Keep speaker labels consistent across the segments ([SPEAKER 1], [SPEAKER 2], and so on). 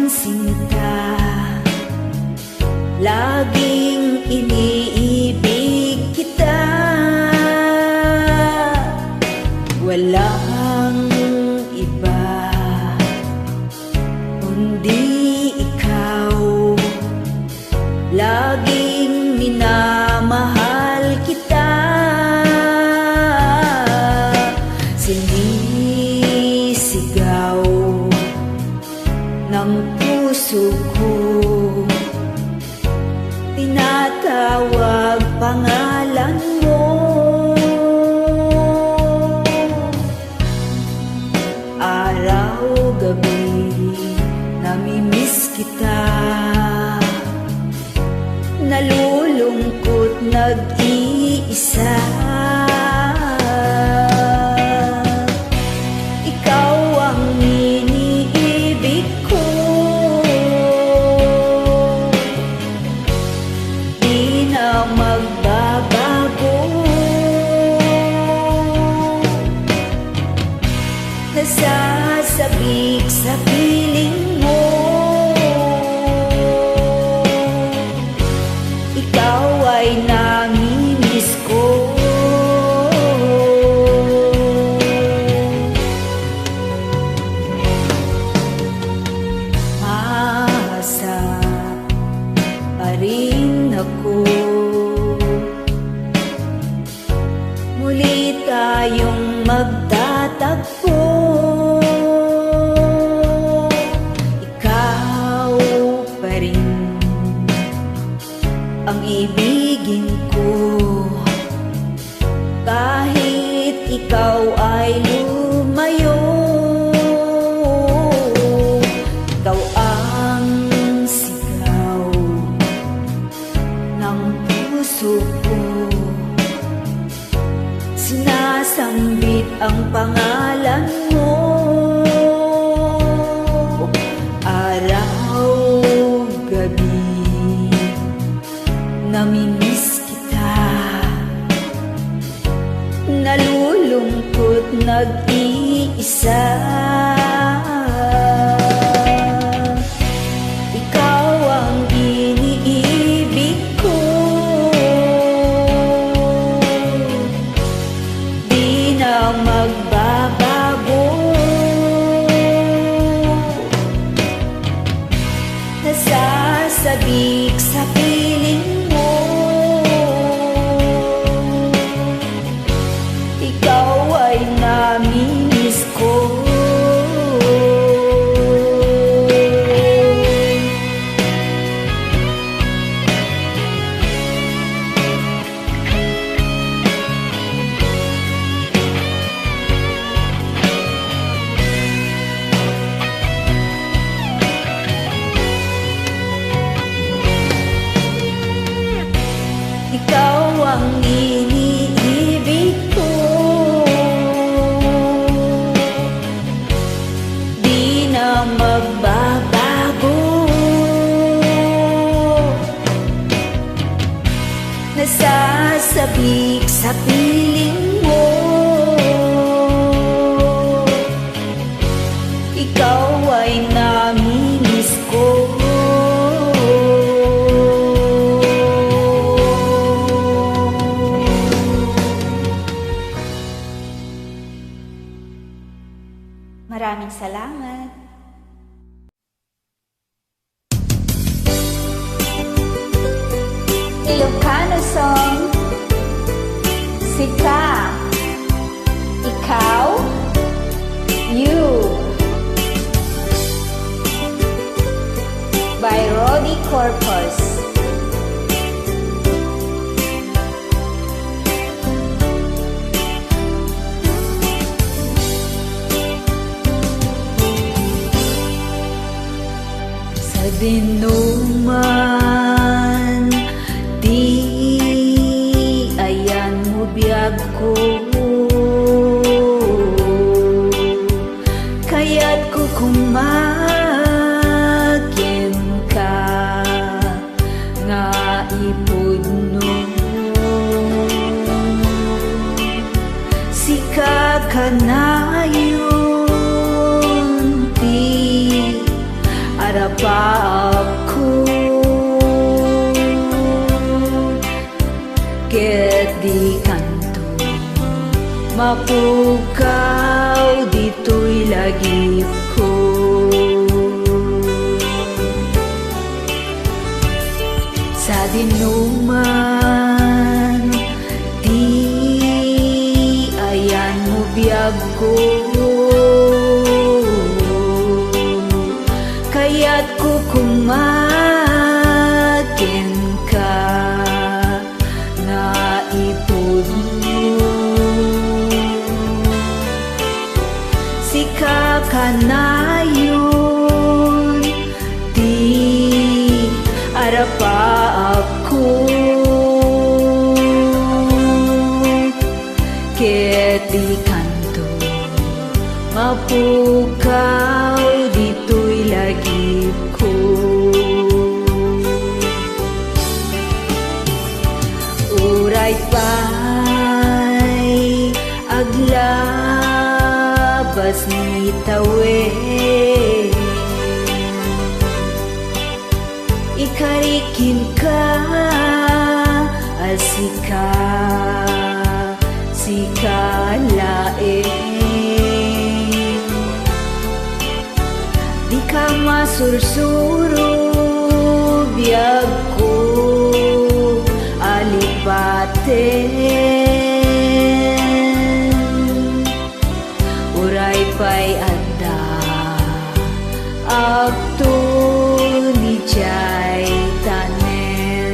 [SPEAKER 1] aking sinta, laging iniibig kita. Walang iba kundi ikaw, laging minamahal kita. Sinisigaw ng puso ko, tinatawag pangalan mo. Araw-gabi namimiss kita, nalulungkot nag-iisa. Ikaw ang iniibig ko, di na magbabago. Nasasabik sa piling mo, ikaw ay namimiss ko. Maasa pa rin ako, muli tayong magtatagpo. Ikaw pa rin ang ibigin ko, kahit ikaw ay lumayo. Ikaw ang sigaw ng puso ko, sinasambit ang pangalan mo. Araw-gabi namimiss kita, nalulungkot nag-iisa. Ikaw ang iniibig ko, di na magbabago. Nasasabik sa piling mo, ikaw ay namimiss ko. Ikaw ang iniibig ko, di na magbabago. Nasasabik sa piling mo, ikaw ay namimiss ko. Maraming salamat. Ilocano song, Sika, Ikaw, You, by Rodi Corpus. Sa dinuman, di ayan mo biyag ko, kaya't ko kumakin ka nga ipudno. Sika ka na yun, di arapaku ket di kanto mapukaw dito'y lagip ko. Sa dinuman di ayan mo biyag ko, kaya't kukumakin ka nga ipod mo. Sika ka na yun di arapa ako ket di kanto mapukaw dito'y lagip ko. Uray pa'y aglabas ni tawe, ikarikin ka asika sika laeng, di ka masursuro biyag ko alipaten. Uray pa'y adda akto ni jay tanem.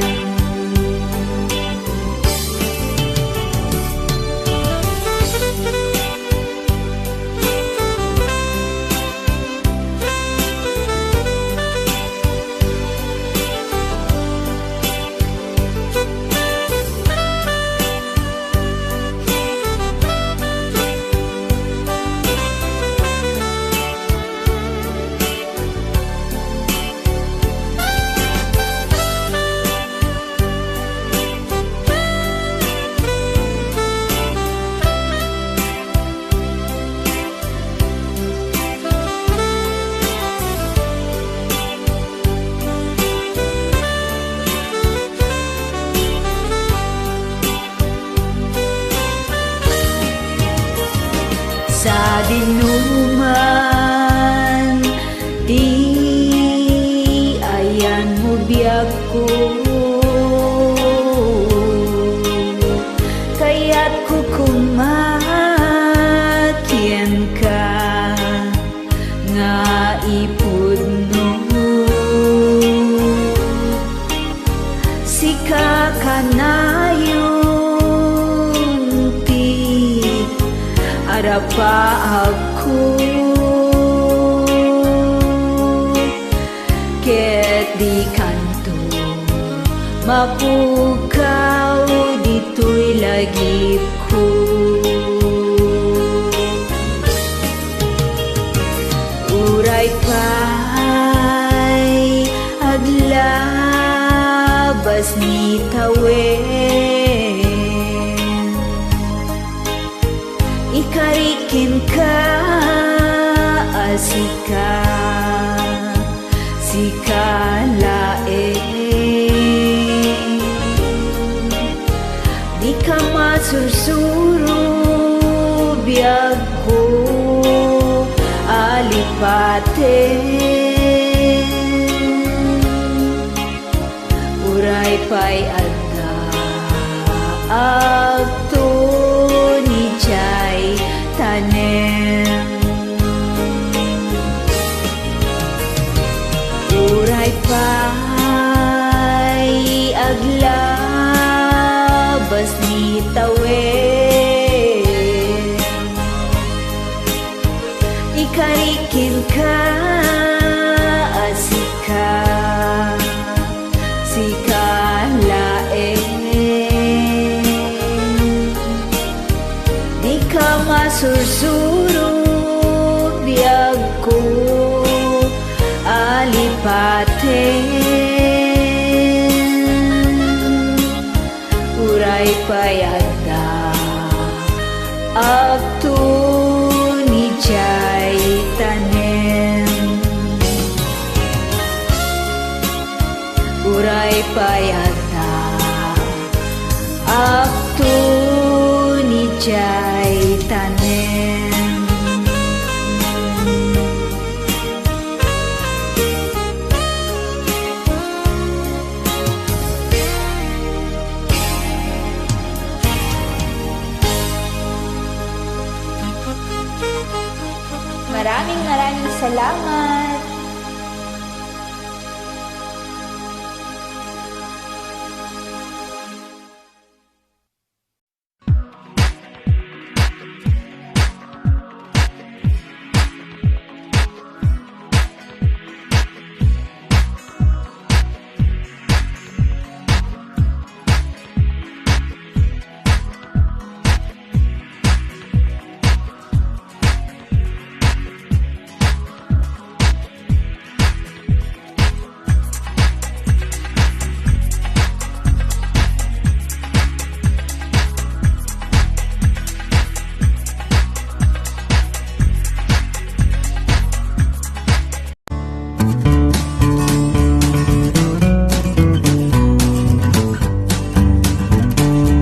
[SPEAKER 1] Sa dinuman di ayan mo biyag ko, kaya't kukumakyan ka nga ipod mo. Sika ka na yun ti arapa ako ket di kanto mapukaw dito'y lagip ko. Uray pa'y aglabas ni tawen, ikarikin ka asika sika laeng, di ka masursuro biyag ko alipaten. Uray pa'y adda akto ni jay tanem. Uray pa'y aglabas ni tawen, ikarikin ka asika sika laeng, di ka masursuro biyag ko alipaten. Uray pa'y adda akto ni jay tanem. uray payata aktu nija